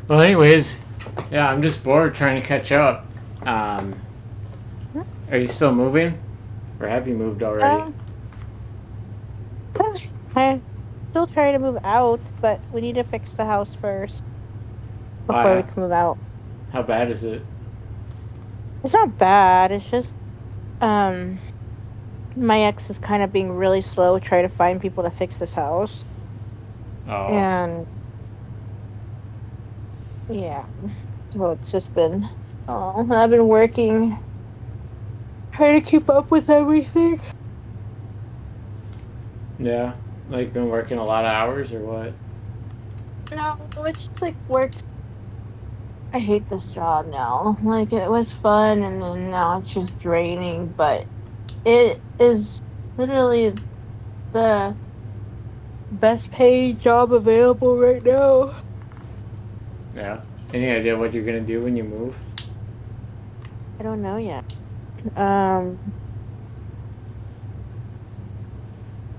Well, anyways, yeah, I'm just bored trying to catch up. Um, are you still moving, or have you moved already? Um, I'm still trying to move out, but we need to fix the house first Why? before we can move out. How bad is it? It's not bad. It's just um, my ex is kind of being really slow trying to find people to fix this house, Oh, and yeah, so it's just been. Oh, and I've been working, trying to keep up with everything. yeah. Like been working a lot of hours or what? No, it's just like work. I hate this job now. Like it was fun, and then now it's just draining. But it is literally the best paid job available right now. Yeah. Any idea what you're gonna do when you move? I don't know yet. Um,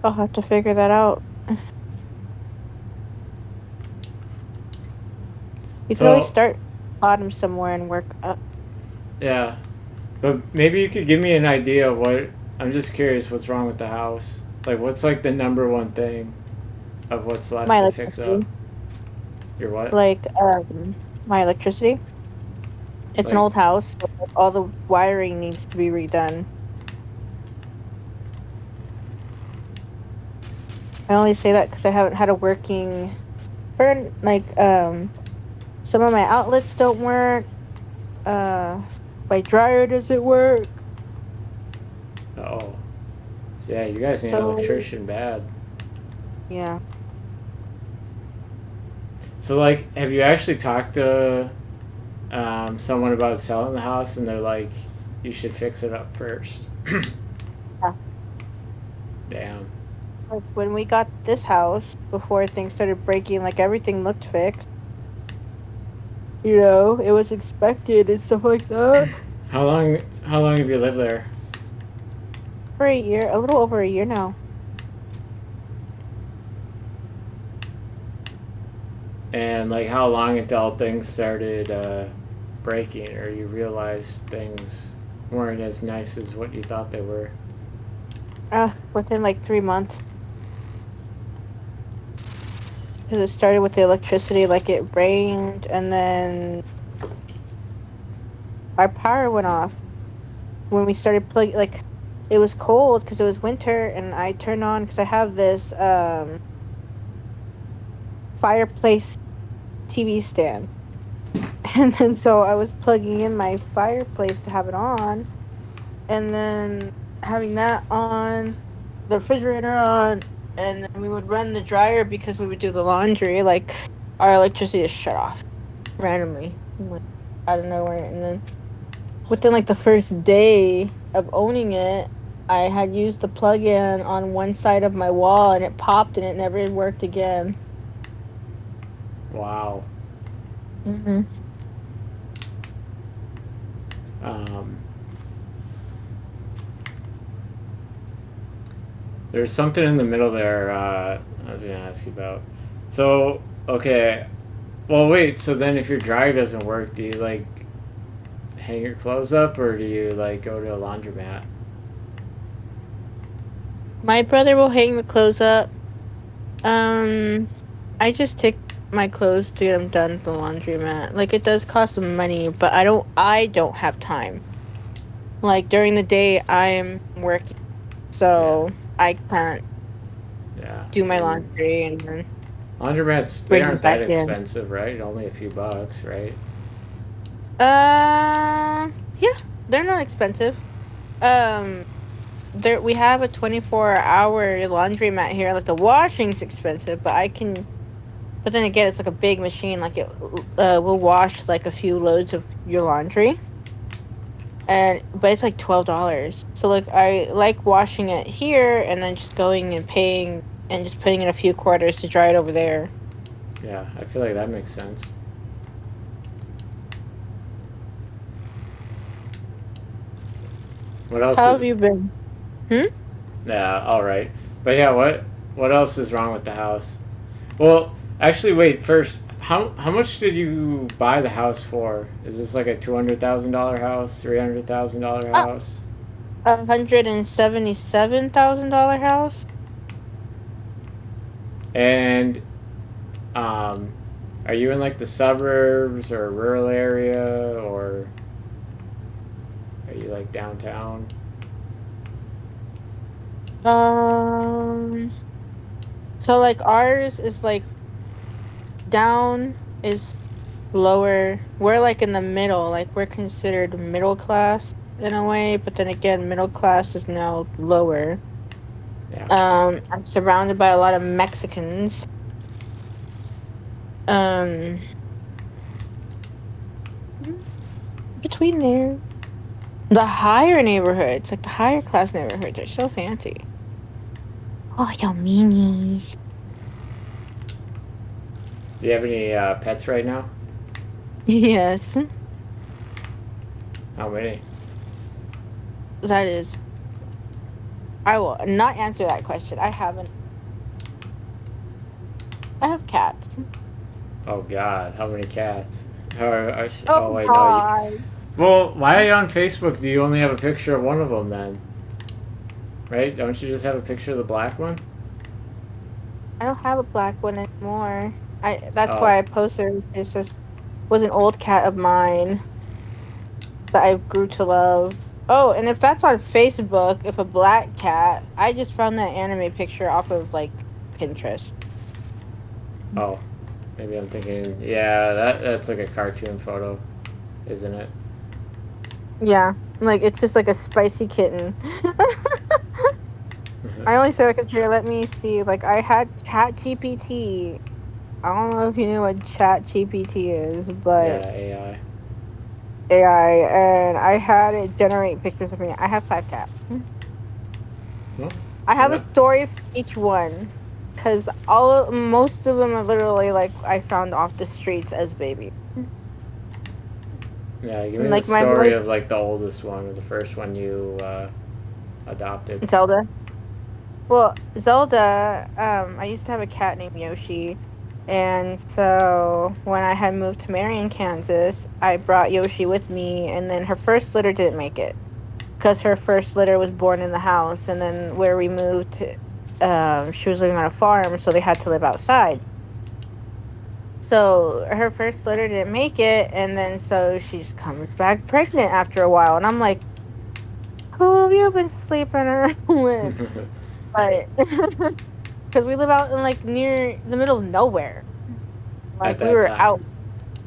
I'll have to figure that out. You could always So, start bottom somewhere and work up. yeah. But maybe you could give me an idea of what. I'm just curious what's wrong with the house. Like, what's like the number one thing of what's left My to fix up? electricity, Your what? like my electricity. It's an Like, old house, so like, all the wiring needs to be redone. I only say that because I haven't had a working for like some of my outlets don't work. Uh, my dryer doesn't work. oh. So, yeah, you guys need an So electrician bad. yeah, So, like, have you actually talked to someone about selling the house and they're like, you should fix it up first? yeah. Damn. Like when we got this house, before things started breaking, like everything looked fixed. You know, it was expected and stuff like that. How long have you lived there? For a year, a little over a year now. And like how long until things started breaking or you realized things weren't as nice as what you thought they were? Within like 3 months, because it started with the electricity. Like it rained, and then our power went off when we started playing. Like it was cold because it was winter, and I turned on because I have this fireplace TV stand. And then so I was plugging in my fireplace to have it on, and then having that on, the refrigerator on, and then we would run the dryer because we would do the laundry. Like our electricity is shut off randomly, like, out of nowhere. And then within like the first day of owning it, I had used the plug-in on one side of my wall, and it popped, and it never worked again. Wow. Hmm. Um, there's something in the middle there I was going to ask you about. So, okay. Well, wait. So then if your dryer doesn't work, do you like hang your clothes up or do you like go to a laundromat? My brother will hang the clothes up. Um, I just take my clothes to get them done at the laundromat. Like it does cost some money, but I don't have time. Like during the day I'm working, Yeah. so I can't Yeah. do my And laundry and then laundromats, they bring them aren't that back in. expensive, right? Only a few bucks, right? Yeah, they're not expensive. Um, there we have a 24-hour laundromat here. Like the washing's expensive, but I can. But then again, it's like a big machine. Like it will wash like a few loads of your laundry, and but it's like $12. So like I like washing it here and then just going and paying and just putting in a few quarters to dry it over there. Yeah, I feel like that makes sense. What else How is have you been? Hmm. Yeah, all right. But yeah, what else is wrong with the house? Well, actually wait, first, how much did you buy the house for? Is this like a $200,000 house, $300,000 Uh, house? $177,000 house. And um, are you in like the suburbs or a rural area, or are you like downtown? Um, so like ours is like down is lower. We're like in the middle. Like we're considered middle class in a way, but then again, middle class is now lower. Yeah. I'm surrounded by a lot of Mexicans. Um, between there, the higher neighborhoods, like the higher class neighborhoods, are so fancy. Oh, yo, meanies. Do you have any pets right now? Yes, How many? that is. I will not answer that question. I haven't. I have cats. Oh God, how many cats? Oh Oh wait, no. God. Well, why are you on Facebook? Do you only have a picture of one of them then? Right? Don't you just have a picture of the black one? I don't have a black one anymore. That's Oh, why I posted it. It's just was an old cat of mine that I grew to love. Oh, and if that's on Facebook, if a black cat, I just found that anime picture off of like Pinterest. oh. Maybe I'm thinking. Yeah, that's like a cartoon photo, isn't it? Yeah, like it's just like a spicy kitten. I only say that because here, let me see. Like I had Chat GPT. I don't know if you knew what Chat GPT is, but Yeah, AI. AI, and I had it generate pictures of me. I have 5 cats. Well, I have a enough. story for each one, because most of them are literally like I found off the streets as babies. Yeah, give me the Like my story most of like the oldest one or the first one you adopted. Zelda. Well, Zelda, I used to have a cat named Yoshi. And so when I had moved to Marion, Kansas, I brought Yoshi with me, and then her first litter didn't make it because her first litter was born in the house. And then where we moved, she was living on a farm, so they had to live outside. So her first litter didn't make it, and then so she just comes back pregnant after a while. And I'm like, who have you been sleeping around with? But because we live out in like near the middle of nowhere. At Like we that were time, out,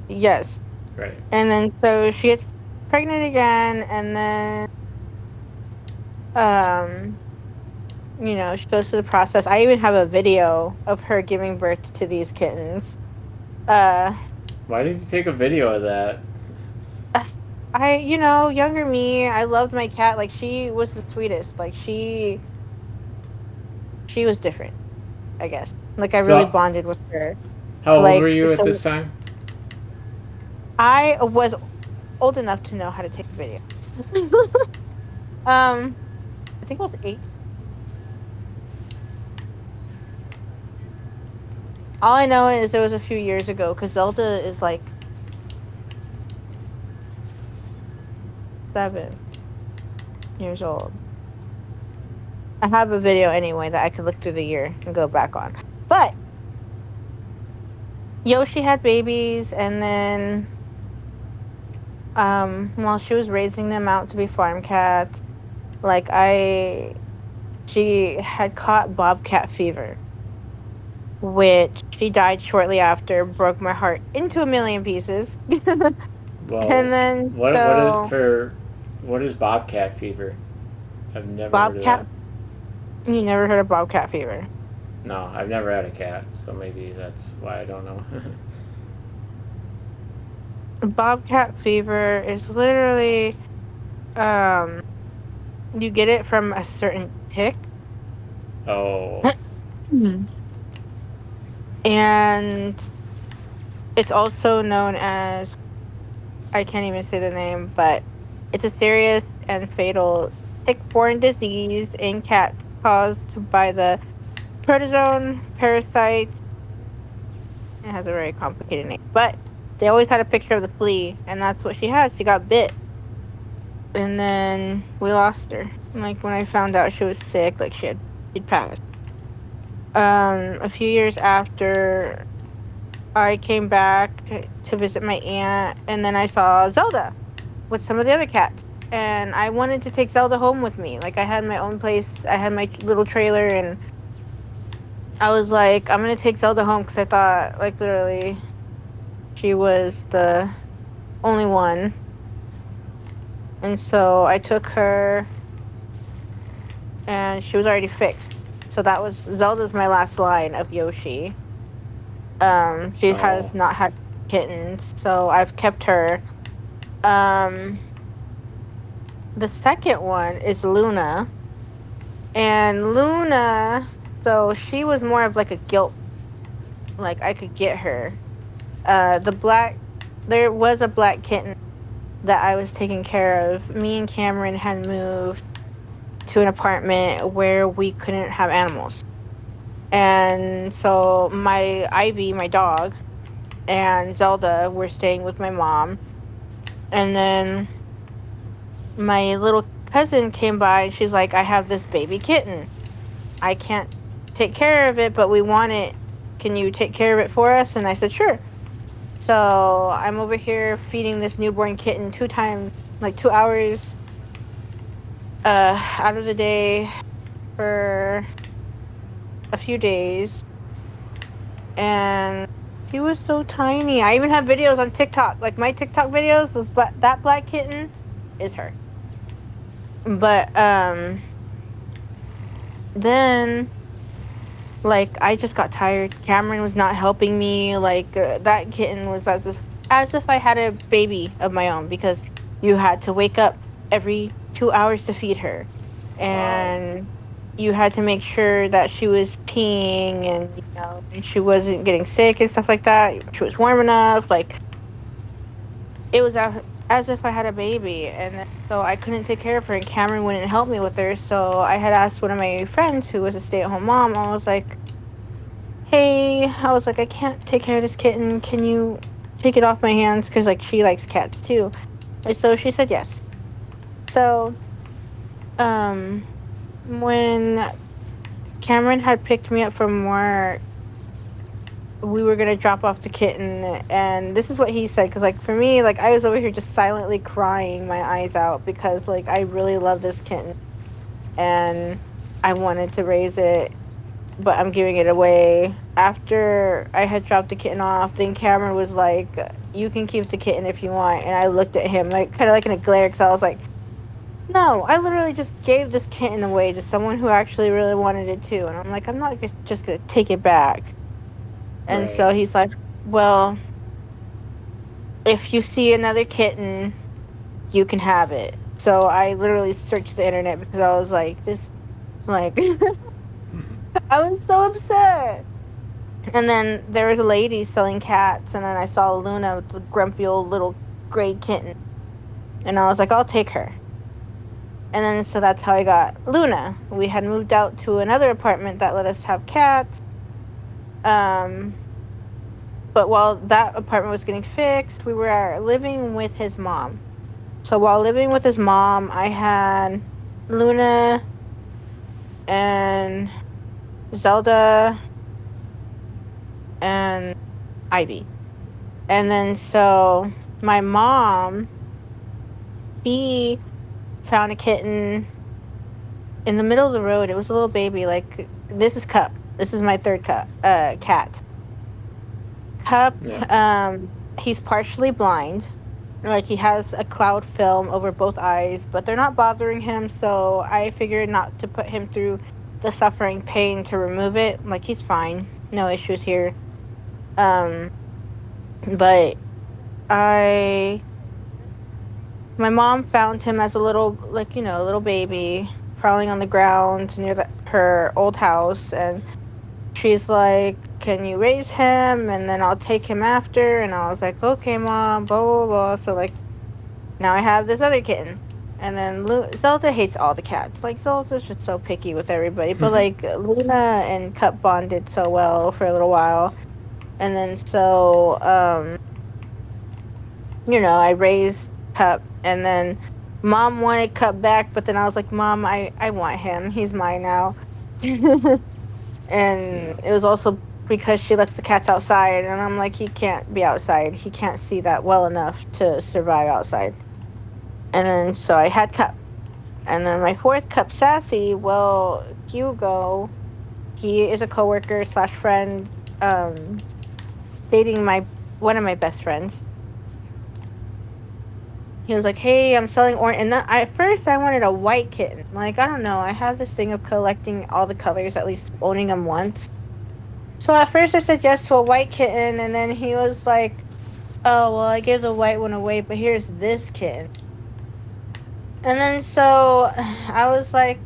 yes. right? And then so she gets pregnant again, and then um, she goes through the process. I even have a video of her giving birth to these kittens. Uh, Why did you take a video of that? younger me, I loved my cat. Like she was the sweetest. Like she was different, I guess. Like I really So, bonded with her. how old were Like you at so this time? I was old enough to know how to take a video. I think I was 8. All I know is it was a few years ago because Zelda is like 7 years old. I have a video anyway that I could look through the year and go back on. But Yoshi had babies, and then while she was raising them out to be farm cats, like she had caught bobcat fever, which she died shortly after, broke my heart into a million pieces. Well, And then what so for? What is bobcat fever? I've never heard of that. bobcat, you never heard of bobcat fever? No, I've never had a cat, so maybe that's why I don't know. Bobcat fever is literally um you get it from a certain tick. Oh, Mhm. And it's also known as, I can't even say the name, but it's a serious and fatal tick-borne disease in cats caused by the protozoan parasite It has a very complicated name. But they always had a picture of the flea, and that's what she had. She got bit. And then we lost her. Like, when I found out she was sick, like, she'd passed. A few years after, I came back to visit my aunt, and then I saw Zelda with some of the other cats. And I wanted to take Zelda home with me. Like, I had my own place, I had my little trailer, and I was like, I'm gonna take Zelda home because I thought, like, literally, she was the only one. And so I took her, and she was already fixed. So that was Zelda's my last line of Yoshi. She Oh. has not had kittens, so I've kept her. Um, the second one is Luna, and Luna, so she was more of like a guilt, like I could get her. There was a black kitten that I was taking care of. Me and Cameron had moved to an apartment where we couldn't have animals. And so my Ivy, my dog, and Zelda were staying with my mom. And then my little cousin came by and she's like, I have this baby kitten. I can't take care of it, but we want it. Can you take care of it for us? And I said, sure. So I'm over here feeding this newborn kitten 2 times, like 2 hours out of the day for a few days. And she was so tiny. I even have videos on TikTok. Like, my TikTok videos, that black kitten is her. But then, like, I just got tired. Cameron was not helping me. Like, that kitten was as if I had a baby of my own, because you had to wake up every 2 hours to feed her, Wow. and you had to make sure that she was peeing, and and she wasn't getting sick and stuff like that. She was warm enough. Like, it was as if I had a baby, and so I couldn't take care of her, and Cameron wouldn't help me with her. So I had asked one of my friends who was a stay-at-home mom. I was like, hey, I can't take care of this kitten. Can you take it off my hands? Because, like, she likes cats too. And so she said yes. So, um, when Cameron had picked me up from work, we were gonna drop off the kitten, and this is what he said. Because, like, for me, like, I was over here just silently crying my eyes out because, like, I really love this kitten, and I wanted to raise it, but I'm giving it away. After I had dropped the kitten off, then Cameron was like, you can keep the kitten if you want. And I looked at him, like, kind of like in a glare, because I was like, no, I literally just gave this kitten away to someone who actually really wanted it too. And I'm like, I'm not just going to take it back. And Right. so he's like, well, if you see another kitten, you can have it. So I literally searched the internet because I was like, this, like, I was so upset. And then there was a lady selling cats, and then I saw Luna with the grumpy old little gray kitten. And I was like, I'll take her. And then so that's how I got Luna. We had moved out to another apartment that let us have cats. Um, but while that apartment was getting fixed, we were living with his mom. So while living with his mom, I had Luna and Zelda and Ivy. And then so my mom, she found a kitten in the middle of the road. It was a little baby. Like, this is Cup. This is my third cat. Cup, Yeah. he's partially blind. Like, he has a cloud film over both eyes, but they're not bothering him, so I figured not to put him through the suffering pain to remove it. Like, he's fine. No issues here. Um, but I my mom found him as a little, like, a little baby crawling on the ground near her old house, and she's like, can you raise him, and then I'll take him after. And I was like, okay, mom, blah blah blah. So, like, now I have this other kitten. And then Zelda hates all the cats. Like, Zelda's just so picky with everybody, but, like, Luna and Cup bonded so well for a little while. And then so I raised Cup, and then Mom wanted Cup back, but then I was like, Mom, I want him. He's mine now. And Yeah. it was also because she lets the cats outside, and I'm like, he can't be outside. He can't see that well enough to survive outside. And then so I had Cup. And then my fourth Cup, Sassy, well, Hugo, he is a coworker slash friend, um, dating my one of my best friends. He was like, "Hey, I'm selling orange." And at first, I wanted a white kitten. Like, I don't know. I have this thing of collecting all the colors, at least owning them once. So at first, I said yes to a white kitten, and then he was like, "Oh, well, I gave the white one away, but here's this kitten." And then so I was like,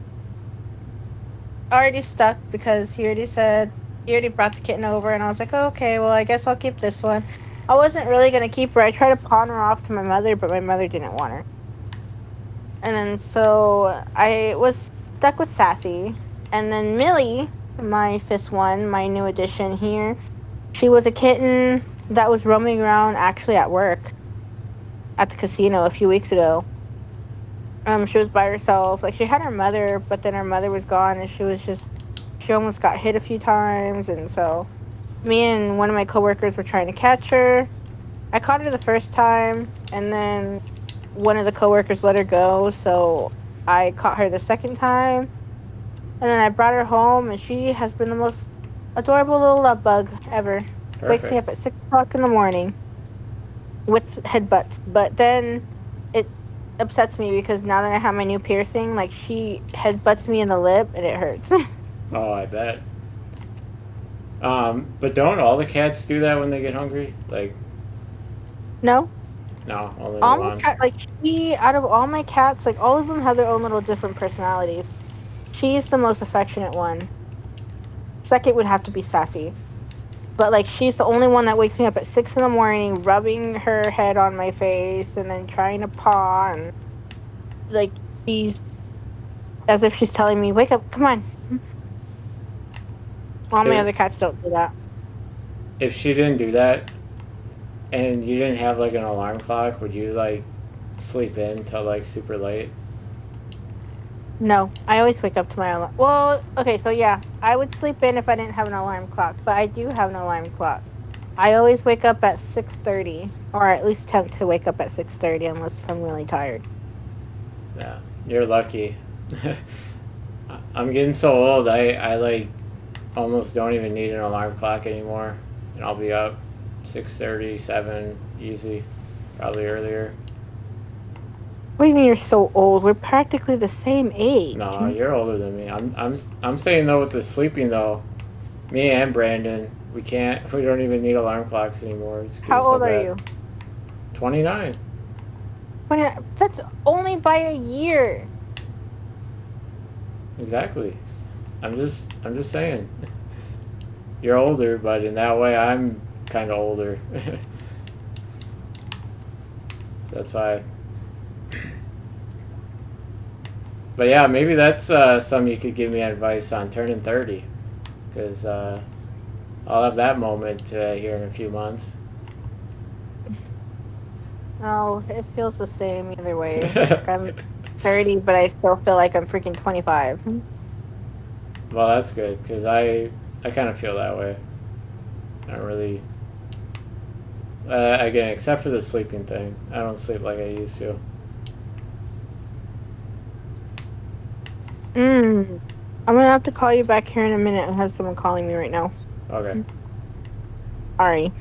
already stuck because he already brought the kitten over, and I was like, oh, okay, well, I guess I'll keep this one. I wasn't really gonna keep her. I tried to pawn her off to my mother, but my mother didn't want her. And then so I was stuck with Sassy. And then Millie, my fifth one, my new addition here, she was a kitten that was roaming around actually at work at the casino a few weeks ago. She was by herself. Like, she had her mother, but then her mother was gone, and she almost got hit a few times. And so me and one of my coworkers were trying to catch her. I caught her the first time, and then one of the coworkers let her go, so I caught her the second time, and then I brought her home, and she has been the most adorable little love bug ever. Wakes me up Perfect. at 6 o'clock in the morning with headbutts, but then it upsets me because now that I have my new piercing, like, she headbutts me in the lip and it hurts. Oh, I bet. But don't all the cats do that when they get hungry? Like, No, no, only the all my one. cat, like, she out of all my cats, like, all of them have their own little different personalities. She's the most affectionate one. Second would have to be Sassy. But, like, she's the only one that wakes me up at 6 in the morning, rubbing her head on my face and then trying to paw, and, like, she's as if she's telling me, wake up, come on. All my If, other cats don't do that. if she didn't do that and you didn't have like an alarm clock, would you like sleep in till like super late? No, I always wake up to my alarm. Well, okay, so yeah, I would sleep in if I didn't have an alarm clock, but I do have an alarm clock. I always wake up at 6:30, or at least attempt to wake up at 6:30 unless if I'm really tired. Yeah, you're lucky. I'm getting so old. I like almost don't even need an alarm clock anymore, and I'll be up 6:30, 7 easy, probably earlier. What do you mean you're so old? We're practically the same age. No, you're older than me. I'm saying though with the sleeping though, me and Brandon, we don't even need alarm clocks anymore. It's getting How so old are bad. you? 29. 20, that's only by a year. Exactly. I'm just saying. You're older, but in that way I'm kind of older. So that's why. But yeah, maybe that's something you could give me advice on turning 30, because I'll have that moment here in a few months. Oh, it feels the same either way. Like, I'm 30, but I still feel like I'm freaking 25. Well, that's good because I kind of feel that way. I don't really. Again, except for the sleeping thing, I don't sleep like I used to. I'm gonna have to call you back here in a minute. I have someone calling me right now. Okay. Sorry.